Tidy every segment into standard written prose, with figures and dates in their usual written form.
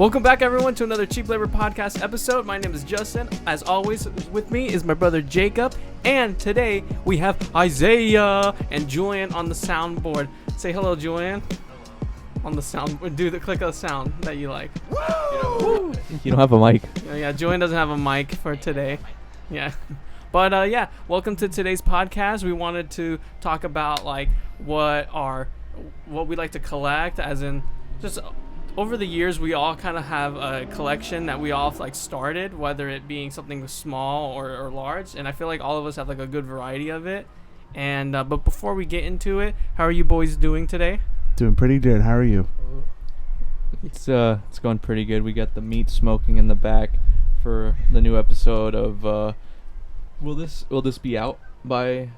Welcome back, everyone, to another Cheap Labor Podcast episode. My name is Justin. As always, with me is my brother Jacob. And today we have Isaiah and Julian on the soundboard. Say hello, Julian. On the sound, do the click of the sound that you like. Woo! You don't have a mic. Yeah, Julian doesn't have a mic for today. Yeah. But welcome to today's podcast. We wanted to talk about like what we like to collect, as in just over the years we all kind of have a collection that we all like started, whether it being something small or large, and I feel like all of us have like a good variety of it. And but before we get into it, how are you boys doing today? Doing pretty good. How are you? It's going pretty good. We got the meat smoking in the back for the new episode of will this be out by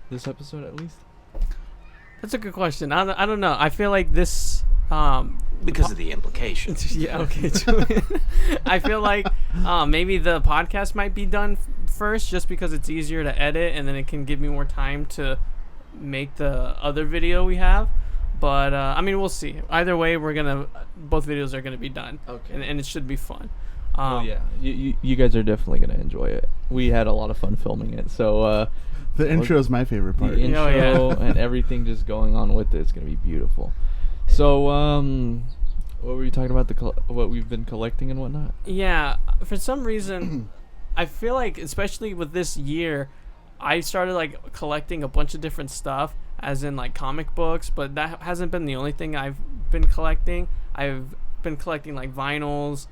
this episode at least? That's a good question. I don't know. I feel like this because of the implications. Yeah, okay. I feel like maybe the podcast might be done first, just because it's easier to edit, and then it can give me more time to make the other video we have. But I mean, we'll see. Either way, both videos are gonna be done. Okay. And it should be fun. Yeah, you guys are definitely gonna enjoy it. We had a lot of fun filming it. So the intro is my favorite part. The intro and everything just going on with it is gonna be beautiful. So what were you talking about? What we've been collecting and whatnot? Yeah, for some reason, I feel like, especially with this year, I started like collecting a bunch of different stuff, as in like comic books, but that hasn't been the only thing I've been collecting. I've been collecting like vinyls,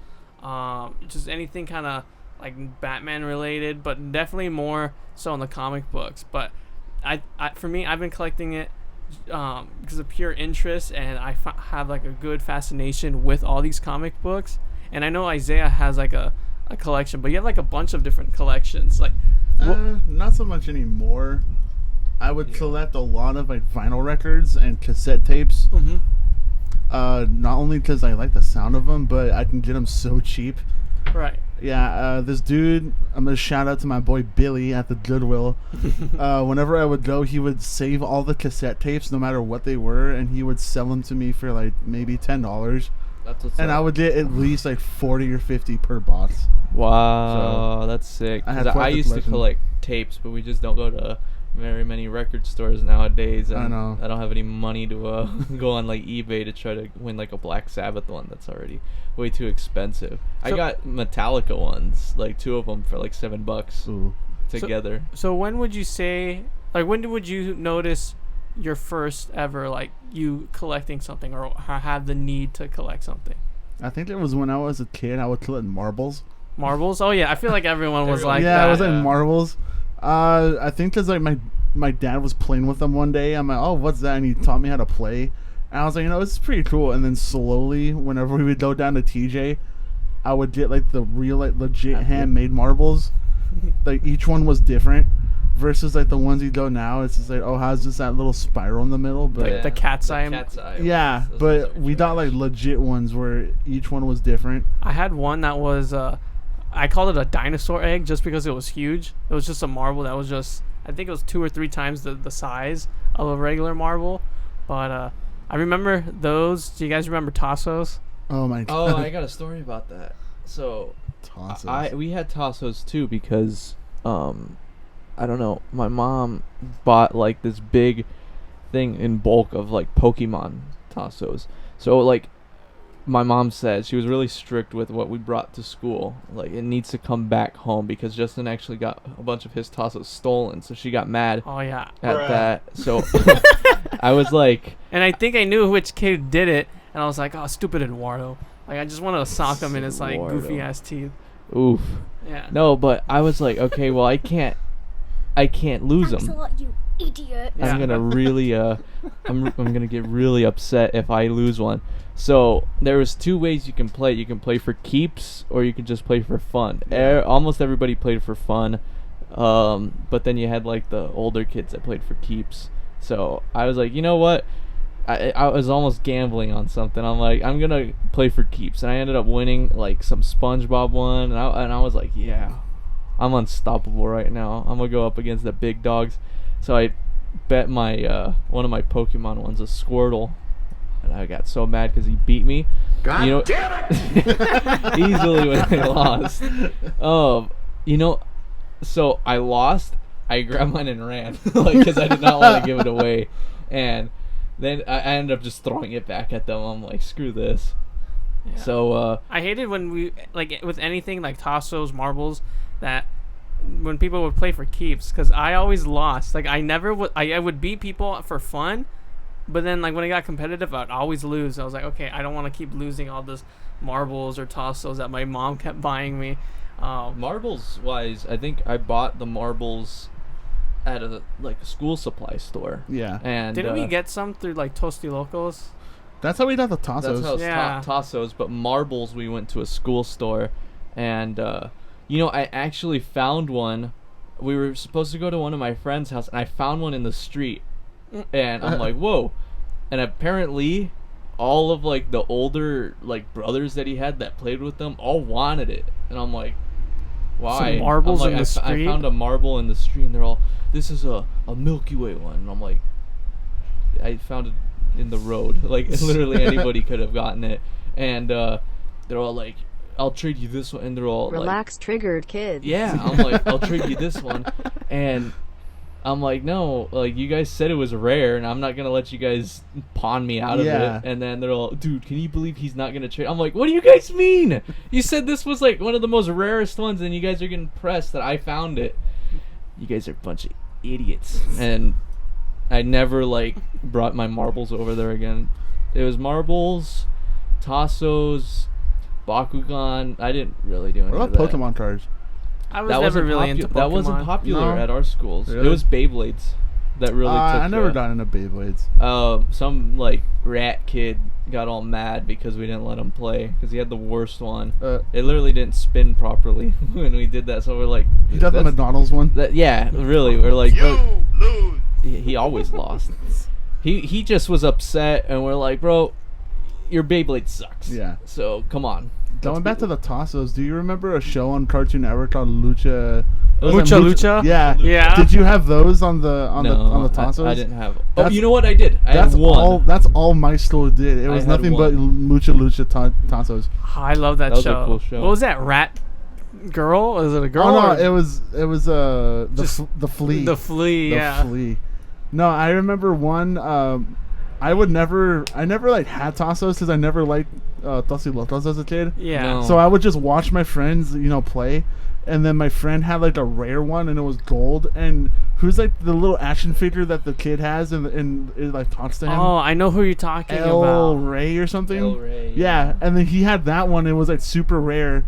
just anything kind of like Batman related, but definitely more so on the comic books. But for me, I've been collecting it because of pure interest, and I have like a good fascination with all these comic books. And I know Isaiah has like a collection, but you have like a bunch of different collections. Like not so much anymore. I would collect a lot of like vinyl records and cassette tapes. Mm-hmm. Not only because I like the sound of them, but I can get them so cheap. Right. Yeah, this dude, I'm going to shout out to my boy Billy at the Goodwill. Whenever I would go, he would save all the cassette tapes, no matter what they were, and he would sell them to me for like maybe $10. That's what's and up. I would get at least like 40 or 50 per box. Wow, so that's sick. I used to collect tapes, but we just don't go to very many record stores nowadays. And I know. I don't have any money to go on like eBay to try to win like a Black Sabbath one. That's already way too expensive. I got Metallica ones, like 2 of them for like $7 Ooh. together. So when would you say, like, when would you notice your first ever like you collecting something, or have the need to collect something? I think it was when I was a kid. I would collect marbles. Marbles? Oh yeah, I feel like everyone was like yeah, that. I was like marbles. I think because like my dad was playing with them one day. I'm like, oh, what's that? And he taught me how to play. And I was like, this is pretty cool. And then slowly, whenever we would go down to TJ, I would get like the real, like legit handmade marbles. Like each one was different, versus like the ones you go now. It's just like, oh, how's just that little spiral in the middle? But like the cat's eye. Yeah, but we got like legit ones where each one was different. I had one that was I called it a dinosaur egg just because it was huge. It was just a marble that was just, I think it was 2 or 3 times the size of a regular marble. But I remember those. Do you guys remember Tassos? Oh my god. Oh, I got a story about that. So Tassos. we had Tassos too because I don't know, my mom bought like this big thing in bulk of like Pokemon Tassos. So like my mom said she was really strict with what we brought to school. Like, it needs to come back home because Justin actually got a bunch of his Tassos stolen, so she got mad Oh yeah. at that. So I was like, And I think I knew which kid did it, and I was like, oh, stupid Eduardo. Like, I just want to sock him in his like Eduardo. goofy ass teeth. oof. Yeah. No, but I was like, okay, well, I can't lose Thanks him. a lot, you idiot. Yeah. I'm gonna really I'm gonna get really upset if I lose one. So there was 2 ways you can play. You can play for keeps, or you can just play for fun. Almost everybody played for fun, but then you had like the older kids that played for keeps. So I was like, you know what? I was almost gambling on something. I'm like, I'm gonna play for keeps, and I ended up winning like some SpongeBob one, and I was like, yeah, I'm unstoppable right now. I'm gonna go up against the big dogs. So I bet my one of my Pokemon ones, a Squirtle, and I got so mad because he beat me. God You know, damn it! easily when I lost. You know, so I lost. I grabbed mine and ran, like, because I did not want to give it away, and then I ended up just throwing it back at them. I'm like, screw this. Yeah. So I hated when we like with anything like Tassos, marbles, that when people would play for keeps, because I always lost. Like I never would. I would beat people for fun, but then like when I got competitive, I'd always lose. I was like, okay, I don't want to keep losing all this marbles or Tassos that my mom kept buying me. marbles wise, I think I bought the marbles at a school supply store. Yeah. And Didn't we get some through like Tosti Locos? That's how we got the that's Tassos. how Yeah. Tassos, but marbles we went to a school store, and you know, I actually found one. We were supposed to go to one of my friend's house, and I found one in the street, and I'm like, whoa! And apparently, all of like the older like brothers that he had that played with them all wanted it, and I'm like, why? Some marbles I'm like, in the I street? found a marble in the street, and they're all, this is a Milky Way one, and I'm like, I found it in the road. Like literally anybody could have gotten it, and they're all like, I'll trade you this one, and they're all like, Relax, triggered kids. yeah. I'm like, I'll trade you this one, and I'm like, no, like you guys said it was rare, and I'm not gonna let you guys pawn me out of Yeah. it. And then they're all, dude, can you believe he's not gonna trade? I'm like, what do you guys mean? You said this was like one of the most rarest ones, and you guys are getting pressed that I found it. You guys are a bunch of idiots. And I never like brought my marbles over there again. It was marbles, Tassos, Bakugan. I didn't really do any What of about that. Pokemon cards? I was never really into Pokemon. That wasn't popular No. at our schools. Really? It was Beyblades that really took. I never got into Beyblades. Some like rat kid got all mad because we didn't let him play because he had the worst one. It literally didn't spin properly when we did that. So we're like, You got the that's- McDonald's one? yeah, really. We're like, You lose. he always lost. He just was upset, and we're like, bro, your Beyblade sucks. Yeah. So come on. Going back to the Tassos, do you remember a show on Cartoon Network called Lucha? Was Mucha Lucha? Yeah. Yeah. Did you have those on the No, Tassos? I didn't have. Oh, That's- you know what I did? I had one. That's all my store did. It I was had nothing but one. Mucha Lucha Tassos. I love that, That was a show. cool show. What was that? Rat Girl? Was it a girl? Oh no, or it was Just the flea. the flea. The Yeah. flea. No, I remember one. I never like had Tassos because I never liked Tosi Locos as a kid. Yeah. No. So I would just watch my friends, play, and then my friend had like a rare one, and it was gold. And who's like the little action figure that the kid has, and it like talks to him? Oh, I know who you're talking El about. Rey or something. El Rey, Yeah, yeah. and then he had that one. It was like super rare,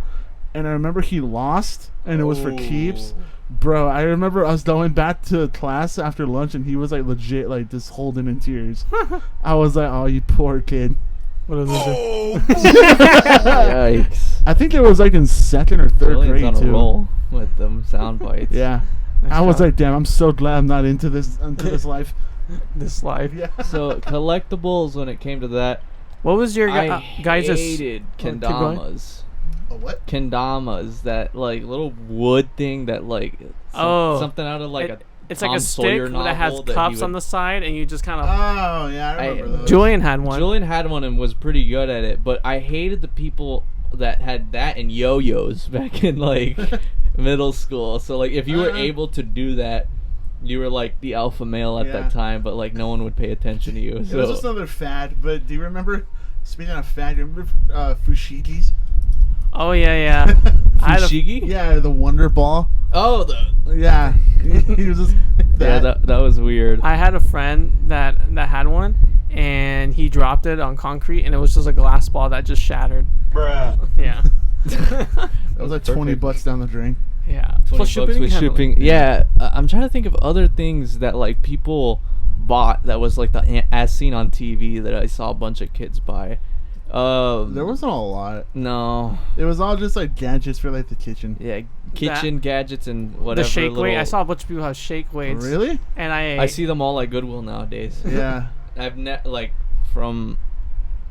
and I remember he lost, and it was for keeps. Oh. Bro, I remember us going back to class after lunch, and he was like legit, like just holding in tears. I was like, "Oh, you poor kid." What is it? Yikes. I think it was like in second or third Julian's grade on a too. roll with them sound bites. Yeah, Nice I was job. like, "Damn, I'm so glad I'm not into this life." This life. Yeah. So collectibles, when it came to that, What was your I guys' hated keep going. kendamas. A what? Kendamas, that like little wood thing that like something out of like It- a It's like Tom a Sawyer stick that has novel that he cups on would- the side, and you just kind of. Oh yeah, I remember those. Julian had one. Julian had one and was pretty good at it, but I hated the people that had that and yo-yos back in like middle school. So like if you were Uh-huh. able to do that, you were like the alpha male at Yeah. that time, but like no one would pay attention to you. It was So just another fad. But do you remember? Speaking of fad, you remember Fushigis? Oh yeah. I had a, Fushigi? Yeah, the Wonder Ball. Oh, Yeah, he was just yeah, that was weird. I had a friend that had one, and he dropped it on concrete, and it was just a glass ball that just shattered. Bruh. Yeah. That was like $20 Perfect. down the drain. Yeah. 20 Plus bucks with handling. shipping. Yeah, I'm trying to think of other things that like people bought that was like the as seen on TV that I saw a bunch of kids buy. There wasn't a lot. No. It was all just like gadgets for like the kitchen. Yeah, kitchen gadgets and whatever. The shake little, weight. I saw a bunch of people have shake weights. Really? And I see them all at Goodwill nowadays. Yeah. I've like from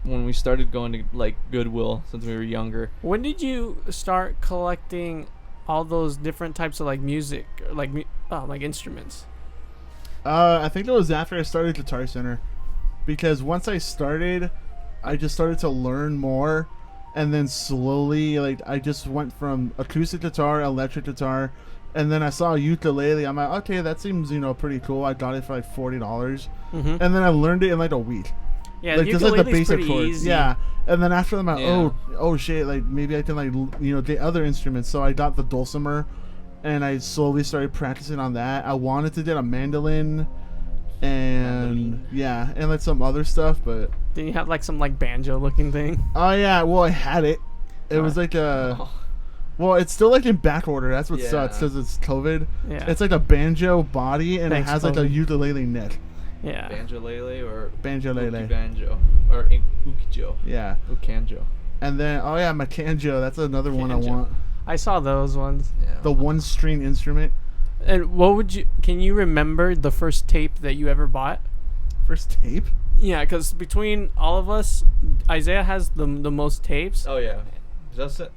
when we started going to like Goodwill since we were younger. When did you start collecting all those different types of like music, or like instruments? I think it was after I started Guitar Center, because once I started, I just started to learn more, and then slowly, like, I just went from acoustic guitar, electric guitar, and then I saw a ukulele. I'm like, okay, that seems, pretty cool. I got it for like $40, and then I learned it in like a week. Yeah, Like the just like the ukulele's basic pretty chords. easy. Yeah, and then after that, I'm like, Yeah. oh shit, like maybe I can like get other instruments. So I got the dulcimer, and I slowly started practicing on that. I wanted to get a mandolin, and yeah, and like some other stuff, but Then you have like some like banjo looking thing. oh yeah, well I had it. It was like a. Well, it's still like in back order. That's what sucks because it's COVID. Yeah. It's like a banjo body and Thanks, it has like a COVID. ukulele neck. Yeah. Banjolele or Banjolele. banjo or ukijo. Yeah. Ukanjo. And then oh yeah, my canjo. That's another one I Canjo. want. I saw those ones. Yeah. The one string instrument. And can you remember the first tape that you ever bought? First tape. Yeah, because between all of us, Isaiah has the most tapes. Oh yeah. Justin,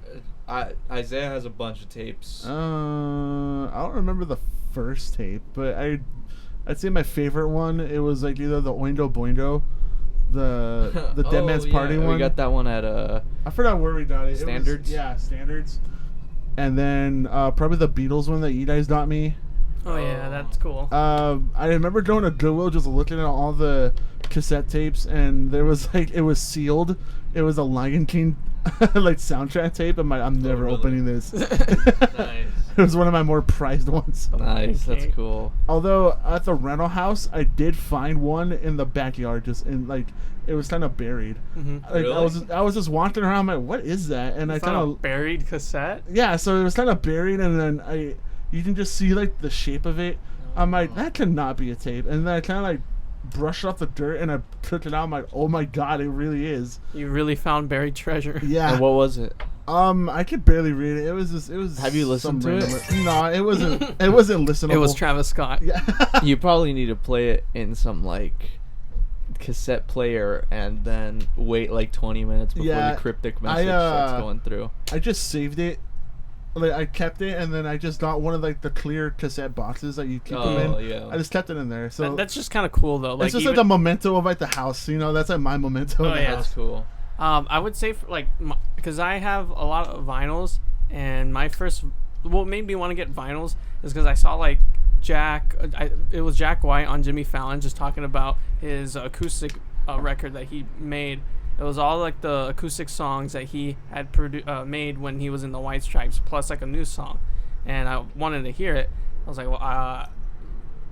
Isaiah has a bunch of tapes. I don't remember the first tape, but I'd say my favorite one. It was like either the Oindo Boindo, the Dead Man's Party one. We got that one at I forgot where we got it. Standards? Yeah, Standards. And then probably the Beatles one that you guys got me. Oh yeah, that's cool. I remember going to Goodwill just looking at all the cassette tapes, and there was like it was sealed. It was a Lion King like soundtrack tape. I'm never really? opening this. Nice. It was one of my more prized ones. Nice, that's Okay. cool. Although at the rental house, I did find one in the backyard, just in like it was kind of buried. Mhm. Like, Really? I was just walking around, like, what is that? And I It's kind not a of buried cassette. yeah, so it was kind of buried, and then you can just see like the shape of it. I'm like, that cannot be a tape. And then I kind of like brushed off the dirt, and I took it out. I'm like, oh my god, it really is. You really found buried treasure. Yeah. And what was it? I could barely read it. It was just, it was. Have you listened some to it? random- No, it wasn't. It wasn't listenable. It was Travis Scott. Yeah. You probably need to play it in some like cassette player and then wait like 20 minutes before Yeah, the cryptic I, message starts going through. I just saved it. Like I kept it, and then I just got one of like the clear cassette boxes that you keep them Oh, in. yeah. I just kept it in there. So That's just kind of cool though. Like it's just even, like the memento of like the house. That's like my memento of Oh, the yeah. house. That's cool. I would say for like because I have a lot of vinyls, and my first what made me want to get vinyls is because I saw like it was Jack White on Jimmy Fallon just talking about his acoustic record that he made. It was all like the acoustic songs that he had made when he was in the White Stripes, plus like a new song, and I wanted to hear it. I was like, well,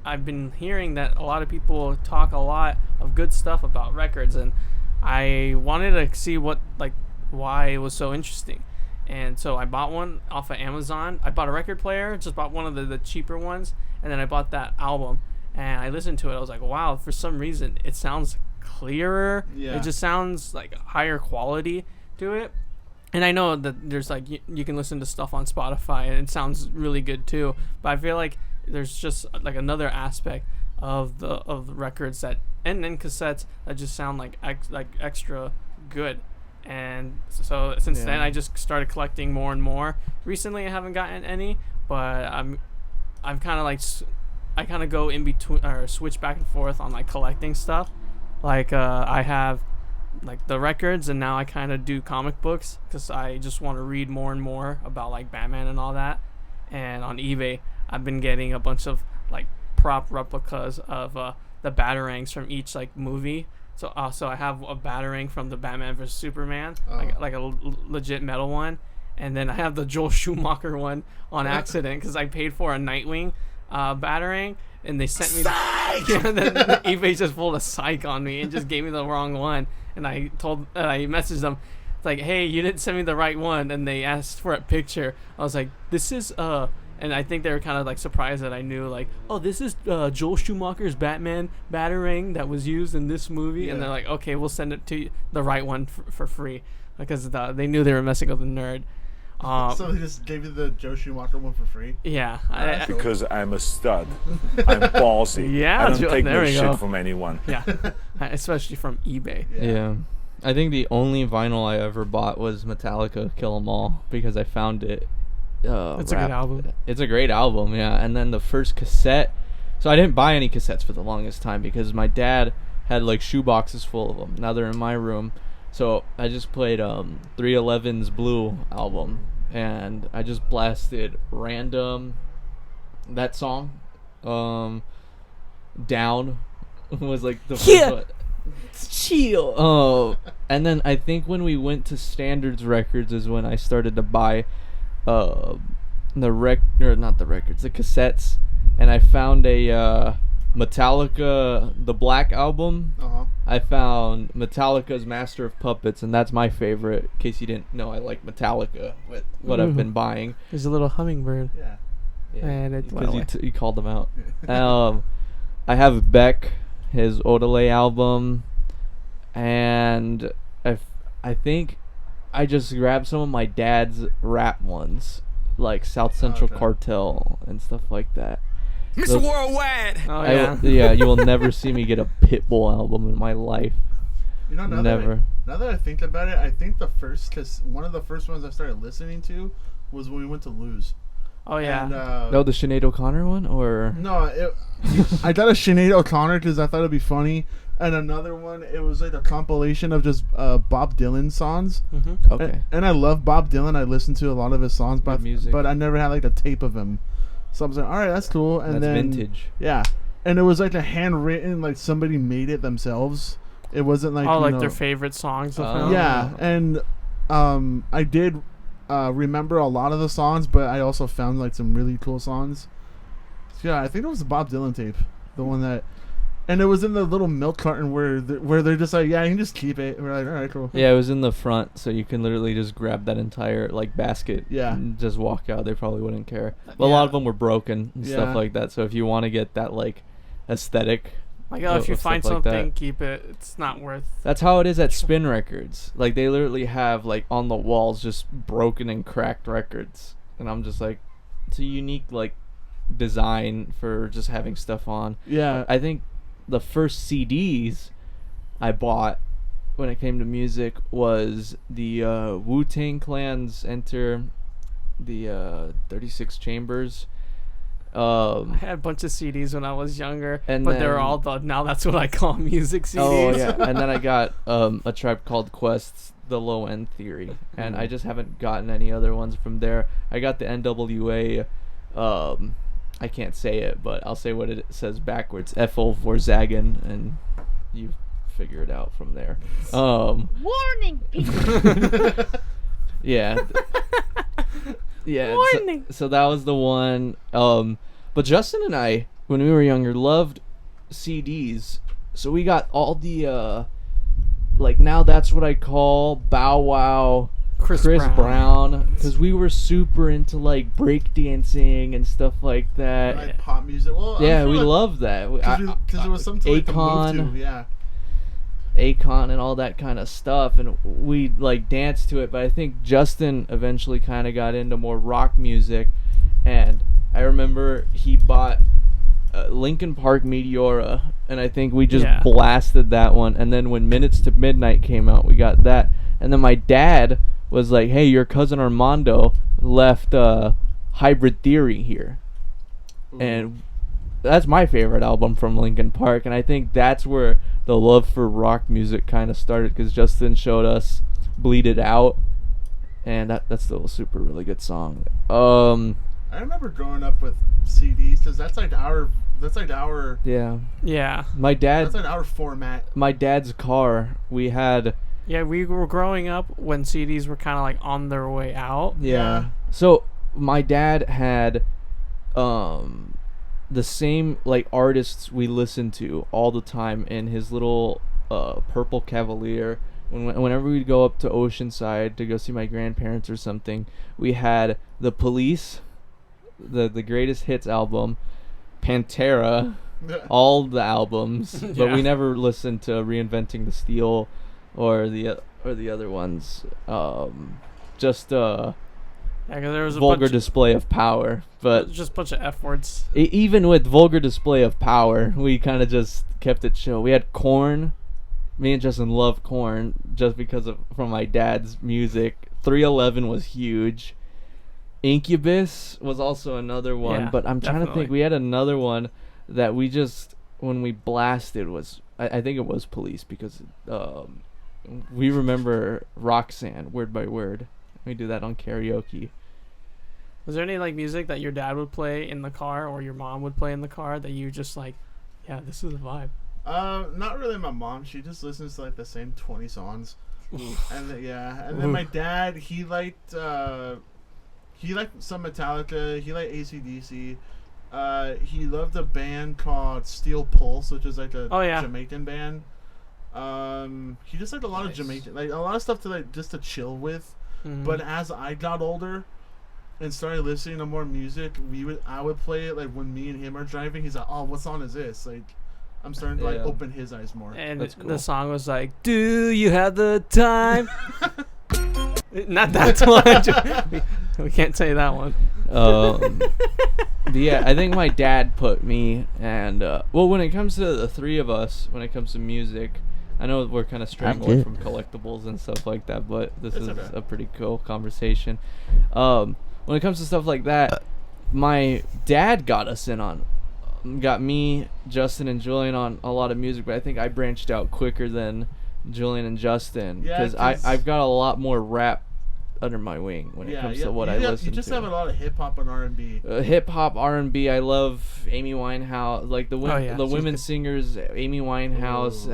I've been hearing that a lot of people talk a lot of good stuff about records, and I wanted to see why it was so interesting. And so I bought one off of Amazon. I bought a record player, just bought one of the cheaper ones, and then I bought that album, and I listened to it. I was like, wow, for some reason it sounds clearer. Yeah. It just sounds like higher quality to it. And I know that there's like you can listen to stuff on Spotify and it sounds really good too, but I feel like there's just like another aspect of the records that and cassettes that just sound like extra good. And so since then I just started collecting more and more. Recently I haven't gotten any, but I'm kind of like I kind of go in between or switch back and forth on like collecting stuff. Like I have like the records, and now I kind of do comic books because I just want to read more and more about like Batman and all that. And on eBay I've been getting a bunch of like prop replicas of the Batarangs from each like movie. So I have a Batarang from the Batman vs Superman, like a legit metal one, and then I have the Joel Schumacher one on accident because I paid for a Nightwing Batarang, and they sent me then eBay just pulled a psych on me and just gave me the wrong one, and I messaged them. It's like, hey, you didn't send me the right one, and they asked for a picture. I was like, this is and I think they were kind of like surprised that I knew like, oh, this is Joel Schumacher's Batman Batarang that was used in this movie, and they're like, okay, we'll send it to you, the right one for free, because they knew they were messing with a nerd. So they just gave you the Joe Schumacher one for free. Yeah, Because I'm a stud. I'm ballsy. Yeah, I don't Joe, take there no we shit go. from anyone. yeah, especially from eBay. Yeah. I think the only vinyl I ever bought was Metallica Kill 'Em All because I found it. It's a good album. It's a great album, yeah. And then the first cassette. So I didn't buy any cassettes for the longest time because my dad had like shoe boxes full of them. Now they're in my room. So I just played 311's Blue album, and I just blasted random that song. Down was like the first Yeah. one. Chill. Oh, and then I think when we went to Standards Records is when I started to buy the not the records, the cassettes, and I found a Metallica, the Black album. Uh-huh. I found Metallica's Master of Puppets, and that's my favorite. In case you didn't know, I like Metallica with what I've been buying. There's a little hummingbird. Yeah. And it went Because away. you called them out. I have Beck, his Odelay album, and I think I just grabbed some of my dad's rap ones, like South Central Okay. Cartel and stuff like that. Mr. Those- Worldwide. Oh I yeah. yeah, you will never see me get a Pitbull album in my life. You know, Never. Now that I think about it, I think one of the first ones I started listening to was when we went to Lose. Oh yeah. And, No, the Sinead O'Connor one, or No, I got a Sinead O'Connor because I thought it'd be funny, and another one, it was like a compilation of just Bob Dylan songs. Mm-hmm. okay. And I love Bob Dylan. I listen to a lot of his songs, Good music. but I never had like a tape of him. So I was like, all right, that's cool. And That's then vintage. yeah, and it was like a handwritten, like somebody made it themselves. It wasn't like Oh, you like know, their favorite songs of Oh. him. yeah, and I did remember a lot of the songs, but I also found like some really cool songs. So, yeah, I think it was the Bob Dylan tape, the one that, and it was in the little milk carton where they're just like, yeah, you can just keep it. We're like, all right, cool. Yeah, it was in the front, so you can literally just grab that entire like basket. Yeah. And just walk out. They probably wouldn't care. But a Yeah. lot of them were broken and Yeah. stuff like that. So if you want to get that like aesthetic, Like, oh, if you stuff find like that. something, keep it. It's not worth. that's how it is at Spin Records. Like they literally have like on the walls just broken and cracked records, and I'm just like, it's a unique like design for just having stuff on. Yeah, I think the first CDs I bought when it came to music was the Wu-Tang Clan's Enter the 36 Chambers. I had a bunch of CDs when I was younger, And but they're then- all the now that's what I call music CDs. Oh yeah, and then I got A Tribe Called Quest's The Low End Theory, and I just haven't gotten any other ones from there. I got the NWA. I can't say it, but I'll say what it says backwards. FO Vorzagen, and you figure it out from there. Warning! Yeah. Yeah. Warning. So that was the one. But Justin and I, when we were younger, loved CDs. So we got all the like now that's what I call Bow Wow, Chris Brown, because we were super into like breakdancing and stuff like that. like pop music. Well, Yeah, I'm we sure loved that. because it was something like to move Akon. to. Yeah, Akon and all that kind of stuff, and we like danced to it. But I think Justin eventually kind of got into more rock music, and I remember he bought Linkin Park Meteora, and I think we just Yeah. blasted that one. And then when Minutes to Midnight came out, we got that. And then my dad was like, "Hey, your cousin Armando left Hybrid Theory here," and that's my favorite album from Linkin Park, and I think that's where the love for rock music kind of started, because Justin showed us Bleed It Out, and that's still a super really good song. I remember growing up with CDs because that's like our Yeah, Yeah. my that's dad, like our format. my dad's car, we had Yeah, we were growing up when CDs were kind of like on their way out. yeah. Yeah. So my dad had the same like artists we listened to all the time in his little purple Cavalier. Whenever we'd go up to Oceanside to go see my grandparents or something, we had The Police, the greatest hits album, Pantera, all the albums, but we Yeah. never listened to Reinventing the Steel or the other ones. Just Yeah, because there was a Vulgar bunch, Display of Power, but just a bunch of F words. even with Vulgar Display of Power, we kind of just kept it chill. We had Korn. Me and Justin loved Korn just because from my dad's music. 311 was huge. Incubus was also another one, Yeah, but I'm trying to think. definitely. We had another one that we just when we blasted was I think it was Police, because we remember Roxanne word by word. We do that on karaoke. Was there any like music that your dad would play in the car or your mom would play in the car that you just like, yeah, this is a vibe? Not really my mom. She just listens to like the same 20 songs. And then my dad, he liked some Metallica. He liked AC/DC. He loved a band called Steel Pulse, which is like a Jamaican band. He just liked a lot of Jamaican, like a lot of stuff to like just to chill with. Mm-hmm. But as I got older and started listening to more music, I would play it like when me and him are driving. He's like, "Oh, what song is this?" Like, I'm starting to like open his eyes more. And That's cool. the song was like, "Do you have the time?" Not that one. we can't say that one. But yeah, I think my dad put me and when it comes to the three of us, when it comes to music, I know we're kind of straying away from collectibles and stuff like that, but this is a pretty cool conversation. When it comes to stuff like that, my dad got me, Justin, and Julian on a lot of music, but I think I branched out quicker than Julian and Justin because I've got a lot more rap under my wing when it comes to what I listen to. You just have a lot of hip hop and R&B. Hip hop, R&B. I love Amy Winehouse, like the women singers. Amy Winehouse,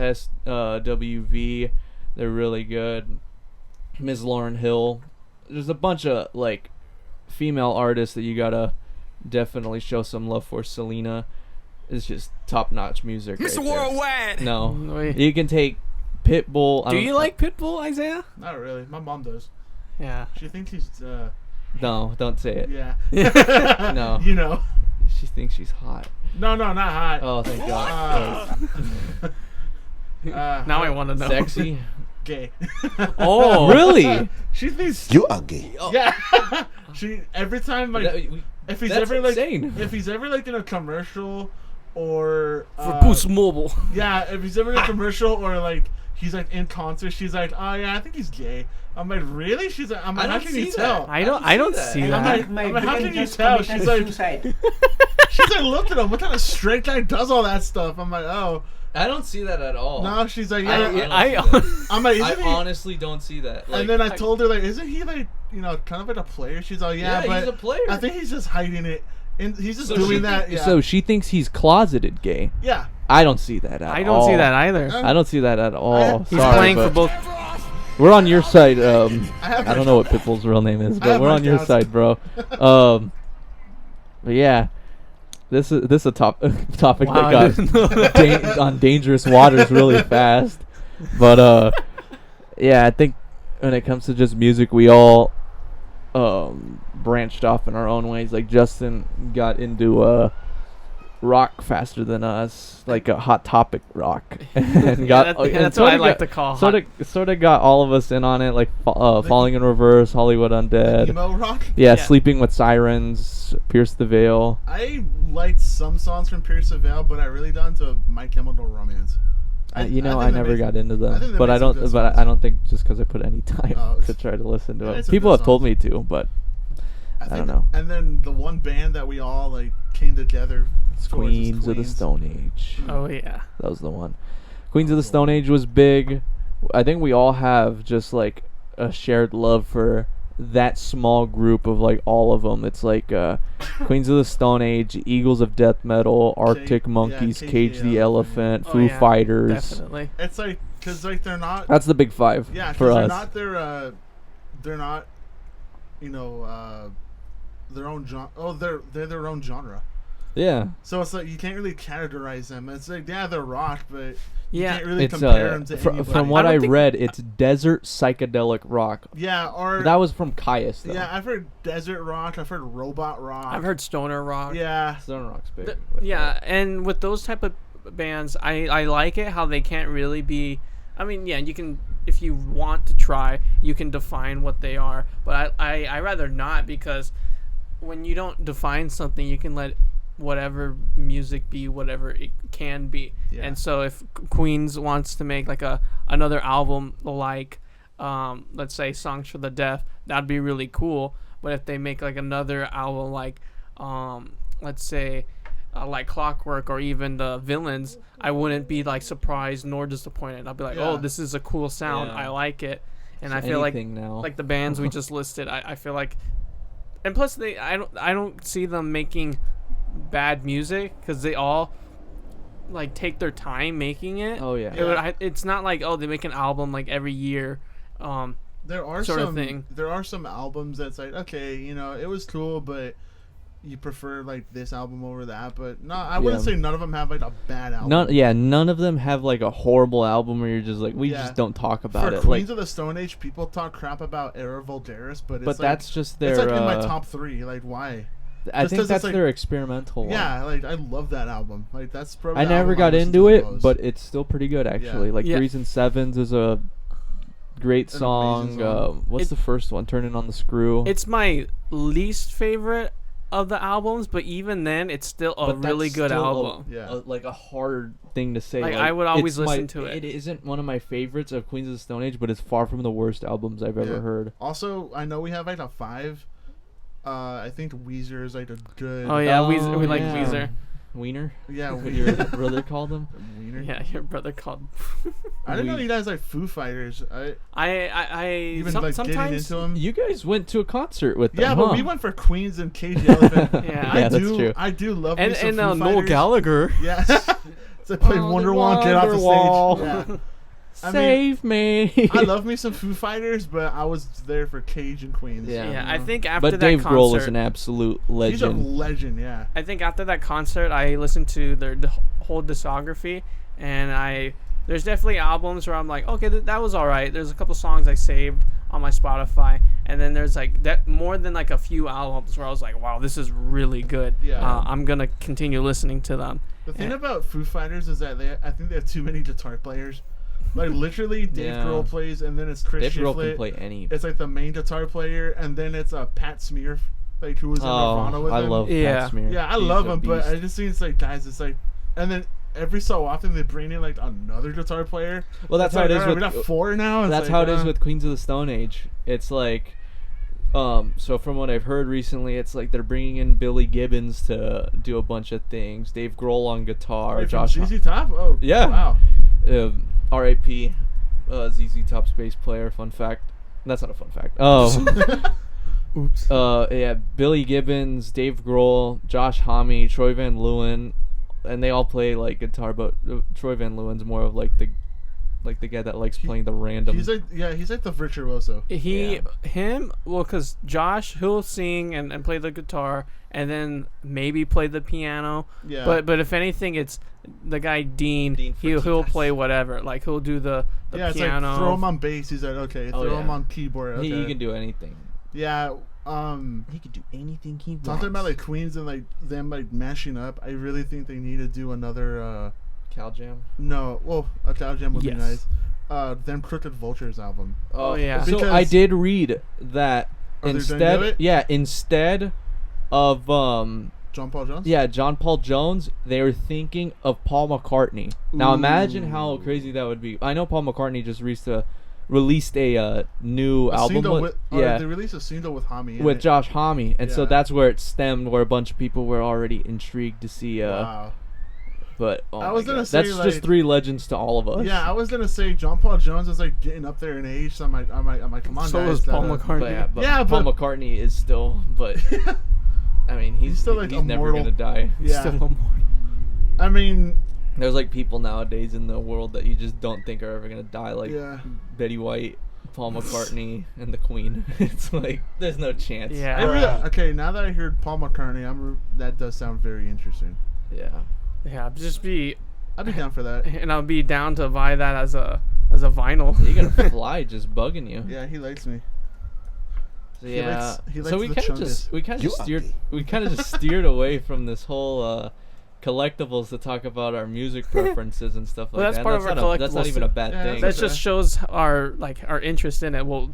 SWV, they're really good. Ms. Lauryn Hill. There's a bunch of like female artists that you gotta definitely show some love for. Selena is just top-notch music. Mr. Right Worldwide. there. No, you can take Pitbull. Do you like Pitbull, Isaiah? Not really. My mom does. Yeah. She thinks he's. No, don't say it. Yeah. No. You know. She thinks she's hot. No, not hot. Oh, thank God. Now I want to know. Sexy. Gay. Oh, really? She thinks You are gay. Yeah. She every time like if he's that's ever like insane. if he's ever like in a commercial or For Boost Mobile. yeah, if he's ever in a commercial or like he's like in concert, she's like, oh yeah, I think he's gay. I'm like, really? She's like, I'm like, how can you tell? I don't see I'm that. like, how can you tell? She's like, she's like, look at him. What kind of straight guy does all that stuff? I'm like, oh. I don't see that at all. No, she's like, yeah. I'm like, I isn't he? honestly don't see that. Like, And then I told her like, isn't he like, kind of like a player? She's like, yeah, but he's a player. I think he's just hiding it, and he's just doing that. Yeah. So she thinks he's closeted gay. Yeah. I don't see that at all. I don't see that either. I don't see that at all. He's Sorry, playing but for both. We're on your side. I my don't know what Pitbull's real name is, but have we're my on your doubts. side, bro. But yeah, this is a topic Wow, I that didn't know got on dangerous waters really fast. But yeah, I think when it comes to just music, we all branched off in our own ways. Like Justin got into rock faster than us, like a Hot Topic rock, and That's what I like to call sort of got all of us in on it, like Falling in Reverse, Hollywood Undead, Emo rock. yeah, Sleeping with Sirens, Pierce the Veil. I liked some songs from Pierce the Veil, but I really got into My Chemical Romance. I think never they got into I them, think they but made I some don't. good But songs. I don't think just because I put any time Oh, to try to listen to they it. made some People good have told songs. me to, but I don't know. And then the one band that we all like came together. towards is Queens of the Queens. Stone Age. Oh yeah. That was the one. Queens of the Stone Age was big. I think we all have just like a shared love for that small group of like all of them. It's like Queens of the Stone Age, Eagles of Death Metal, Arctic Monkeys, Cage the Elephant, Oh, Foo yeah, Fighters. Definitely. It's like because like they're not. That's the big five Yeah, for because us. they're not, their own genre. Oh, they're their own genre. Yeah. So it's like you can't really categorize them. It's like they're rock, but you Yeah. can't really It's compare them to anybody. from what I I don't think- read, it's desert psychedelic rock. Yeah, or That was from Caius though. yeah, I've heard desert rock. I've heard robot rock. I've heard stoner rock. Yeah, Stone Rock's big. Th- with yeah, that. and with those type of bands, I like it how they can't really be. I mean, yeah, you can if you want to try, you can define what they are, but I rather not because when you don't define something, you can let whatever music be whatever it can be. Yeah. And so if Queens wants to make like another album like let's say Songs for the Deaf, that'd be really cool. But if they make like another album like let's say like Clockwork or even the Villains, I wouldn't be like surprised nor disappointed. I'll be like, Yeah. oh, this is a cool sound. Yeah. I like it. And I So feel like anything now. the bands we just listed, I feel like, and plus I don't see them making bad music because they all like take their time making it. Oh yeah. It's not like, oh, they make an album like every year. There are sort of some thing. There are some albums that's like, okay, you know, it was cool, but you prefer like this album over that. But no, I wouldn't Yeah. say none of them have like a bad album. None of them have like a horrible album where you're just like we Yeah. just don't talk about For it. Queens Like, of the Stone Age, people talk crap about Era Voltaris, but it's but like, that's just their. it's like in my uh, top 3. Like, why? I just 'cause think it's that's like- their experimental one. Yeah, like I love that album. Like that's probably. I the never album got listen into to the it, most. but it's still pretty good actually. Like Yeah. 3s and 7s is a great An song. amazing song. What's It- the first one? Turning on the Screw. It's my least favorite of the albums, but even then, it's still a But that's really good still album. Yeah. like a hard thing to say. Like, I would always it's listen to it. It isn't one of my favorites of Queens of the Stone Age, but it's far from the worst albums I've ever Yeah. heard. Also, I know we have like a 5. I think Weezer is like a good. Oh yeah, we Oh, like yeah. Weezer. Wiener? Yeah, What Weezer. your brother called them? Wiener. Yeah, your brother called. I didn't know We- you guys like Foo Fighters. I Even like getting sometimes. into them. You guys went to a concert with them, Yeah, but huh? we went for Queens and Cage Elephant. Yeah. I Yeah, that's do. true. I do love me And some Foo Noel Fighters. Gallagher. Yeah. So I played Oh, the Wonderwall and get off the Wonderwall. stage. Yeah. I mean, Save me. I love me some Foo Fighters, but I was there for Cage and Queens. Yeah. Yeah, you I know? think after But that Dave concert, Grohl is an absolute He's a legend. legend. Yeah. I think after that concert, I listened to their whole discography, and there's definitely albums where I'm like, okay, that was all right. There's a couple songs I saved on my Spotify, and then there's like that more than like a few albums where I was like, wow, this is really good. Yeah. I'm gonna continue listening to them. The thing Yeah. about Foo Fighters is that I think they have too many guitar players. Like literally, Dave Yeah. Grohl plays, and then it's Chris Dave Grohl Shiflett. can play any. It's like the main guitar player, and then it's Pat Smear, like who was in Nirvana Oh, with I him. love Yeah. Pat Smear. Yeah, I He's love a him, but I beast. just think it's like, guys, it's like, and then every so often they bring in like another guitar player. Well, that's how like, it is alright, with. we got 4 now. It's That's like, how it is with Queens of the Stone Age. It's like, so from what I've heard recently, it's like they're bringing in Billy Gibbons to do a bunch of things. Dave Grohl on guitar. Wait, from Josh. ZZ Top. Oh, Yeah. Wow. R.I.P. ZZ Top's bass player. Fun fact. That's not a fun fact. Oops. Yeah, Billy Gibbons, Dave Grohl, Josh Homme, Troy Van Leeuwen, and they all play like guitar. But Troy Van Leeuwen's more of like the guy that likes playing the random. He's like the virtuoso. Well, because Josh, he'll sing and play the guitar, and then maybe play the piano. Yeah. But if anything, it's the guy Dean. Dean He'll Fertitas. play whatever. Like he'll do the yeah, it's piano. like throw him on bass. He's like, okay. Oh, Throw yeah. him on keyboard. Okay. He can do anything. Yeah. He can do anything he wants. Talking about like Queens and like them like mashing up, I really think they need to do another. Cal Jam. No, well, a Cow Jam would Yes. be nice. Them Crooked Vultures album. Oh, yeah. So Because- I did read that Are they gonna do instead, it? yeah, instead of John Paul Jones. yeah, John Paul Jones, they were thinking of Paul McCartney. Now imagine how crazy that would be. I know Paul McCartney just released a new A album single with, they released a single with Hami. in with it. Josh Homme, and so Yeah. that's where it stemmed, where a bunch of people were already intrigued to see. Wow. But oh I my was gonna God. say, that's like- just 3 legends to all of us. Yeah, I was gonna say John Paul Jones is like getting up there in age, so I'm like, come on, So guys. is Paul gotta- McCartney. But Paul McCartney is still, but I mean, he's still, like, he's never immortal. gonna die. Yeah. Still immortal. I mean, There's like people nowadays in the world that you just don't think are ever gonna die, like yeah. Betty White, Paul McCartney, and the Queen. It's like there's no chance. Yeah. I really, okay, now that I heard Paul McCartney, that does sound very interesting. Yeah. Yeah, I'd be down for that. and I'll be down to buy that as a vinyl. You're gonna fly just bugging you. Yeah, he likes me. So, He yeah. likes So we the kind of just chungus. steered away from this whole collectibles to talk about our music preferences and stuff like Well, that's that. part of our That's not collectibles even a too. bad Yeah, thing. That just shows our interest in it. We'll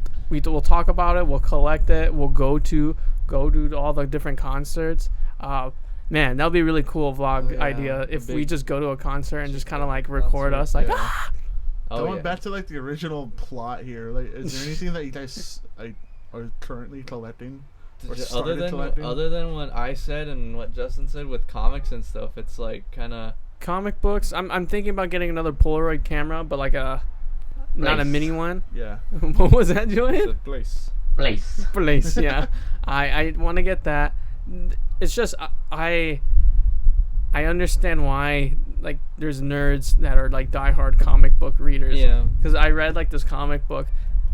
talk about it. We'll collect it. We'll go to all the different concerts. Man, that'll be a really cool vlog Yeah, idea if we big- just go to a concert and just kind of like record us like, Yeah. Oh, Going yeah. back to like the original plot here, like, is there anything that you guys are currently collecting Or Other started than collecting? what I said and what Justin said with comics and stuff, it's like kind of Comic books. I'm thinking about getting another Polaroid camera, but like not a Nice. mini one. Yeah. What was that, Julian? place. Place, yeah. I want to get that. It's just I understand why like there's nerds that are like diehard comic book readers. Yeah. Because I read like this comic book,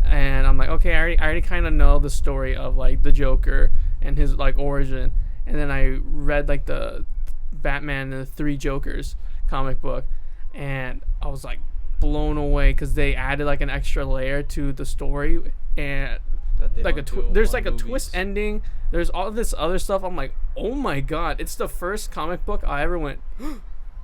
and I'm like, okay, I already kind of know the story of like the Joker and his like origin, and then I read like the Batman and the Three Jokers comic book, and I was like blown away because they added like an extra layer to the story, and That they like don't a do there's on like a movies. twist ending. There's all this other stuff. I'm like, oh my god, it's the first comic book I ever went.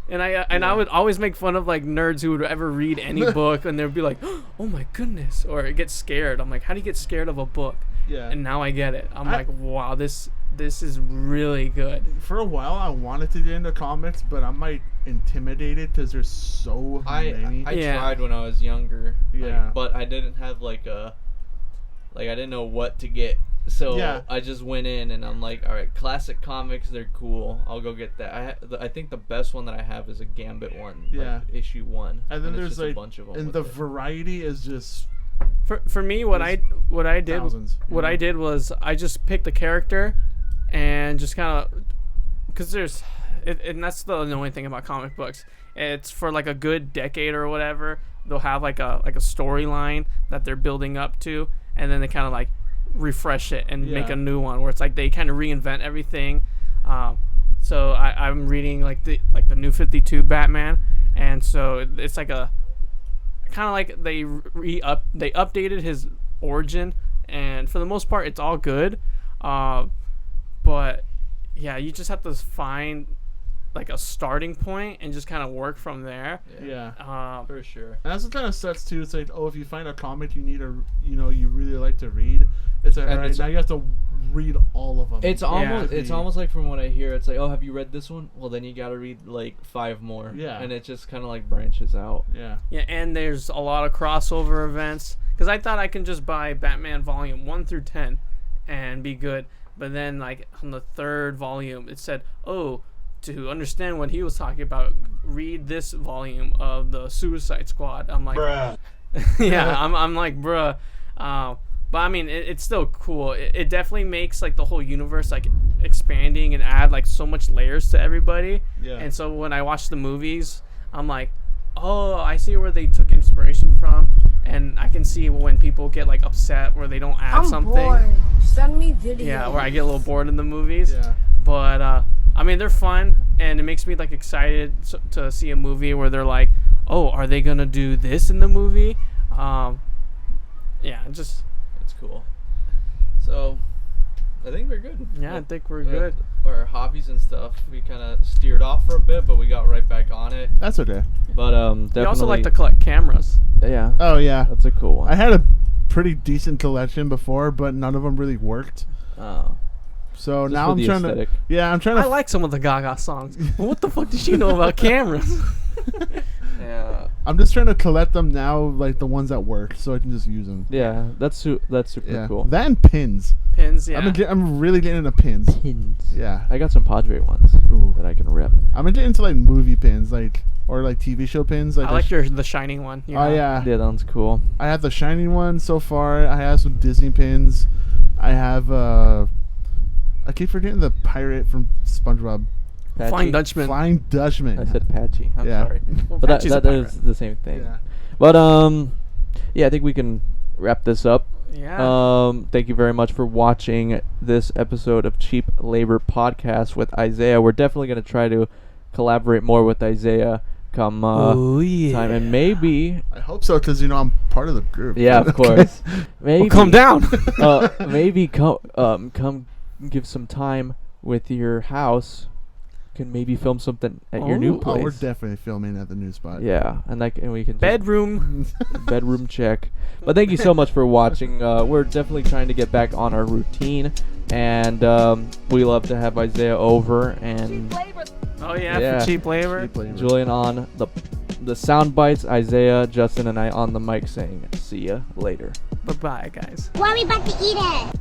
And I would always make fun of like nerds who would ever read any book, and they'd be like, oh my goodness, or get scared. I'm like, how do you get scared of a book? Yeah. And now I get it. I'm like, wow, this is really good. For a while, I wanted to get into comics, but I'm like intimidated because there's so many. I Yeah. tried when I was younger. Yeah. But I didn't have like I didn't know what to get. So Yeah. I just went in and I'm like, all right, classic comics, they're cool. I'll go get that. I think the best one that I have is a Gambit one. Yeah. Like issue 1. and then it's there's just like, a bunch of them. and with the it. variety is just For me, what I did thousands. what I did was I just picked a character and just kind of because and that's the annoying thing about comic books. It's for like a good decade or whatever. They'll have like a storyline that they're building up to, and then they kind of like refresh it and make Yeah. a new one where it's like they kind of reinvent everything. So I'm reading like the new 52 Batman, and so it's like a kind of like they updated his origin, and for the most part it's all good, but yeah, you just have to find like a starting point and just kind of work from there. Yeah. for sure. And that's what kind of sucks too. It's like, oh, if you find a comic you need you really like to read, it's like, And all right, it's- now you have to read all of them. It's Yeah. almost like from what I hear, it's like, oh, have you read this one? Well, then you got to read like 5 more. Yeah. And it just kind of like branches out. Yeah. Yeah, and there's a lot of crossover events because I thought I can just buy Batman volume 1 through 10 and be good, but then like on the 3rd volume it said, oh, to understand what he was talking about, read this volume of the Suicide Squad. I'm like, Bruh. yeah, I'm like, bruh. But I mean, it's still cool. It definitely makes like the whole universe like expanding and add like so much layers to everybody. Yeah. And so when I watch the movies, I'm like, oh, I see where they took inspiration from, and I can see when people get like upset where they don't add I'm something. bored. Send me videos. Yeah, where I get a little bored in the movies. Yeah. But I mean, they're fun, and it makes me like excited to see a movie where they're like, oh, are they gonna do this in the movie? Yeah, just It's cool. So, I think we're good. yeah, I think we're good. Our hobbies and stuff, we kind of steered off for a bit, but we got right back on it. That's okay. But definitely. We also like to collect cameras. Yeah, Oh yeah. that's a cool one. I had a pretty decent collection before, but none of them really worked. Oh. So Just now for I'm the trying aesthetic. to. Yeah, I'm trying to. I like some of the Gaga songs. But what the fuck did she know about cameras? Yeah. I'm just trying to collect them now, like the ones that work, so I can just use them. Yeah, that's super Yeah. cool. That and pins. Pins, yeah. I'm really getting into pins. Pins. Yeah. I got some Padre ones Ooh. that I can rip. I'm getting into like movie pins, or like TV show pins. I like the Shining one. You Oh know? yeah. Yeah, that one's cool. I have the Shining one so far. I have some Disney pins. I have I keep forgetting the pirate from SpongeBob. Patchy. Flying Dutchman. Flying Dutchman. I said patchy. I'm Yeah. sorry. Well, But Patchy's a that pirate. is the same thing. Yeah. But yeah, I think we can wrap this up. Yeah. Thank you very much for watching this episode of Cheap Labor Podcast with Isaiah. We're definitely going to try to collaborate more with Isaiah come oh yeah. time, and maybe I hope so, because I'm part of the group. yeah, of course. Maybe Well, calm down. maybe come give some time with your house. Can maybe film something at your new Oh. Oh, we're place. definitely filming at the new spot. Yeah, and we can just- Bedroom. bedroom check. But thank you so much for watching. We're definitely trying to get back on our routine, and we love to have Isaiah over and Oh yeah, Yeah. for cheap labor. Cheap labor. Julian on the sound bites. Isaiah, Justin, and I on the mic saying, "See ya later." Bye bye, guys. Why are we about to eat it?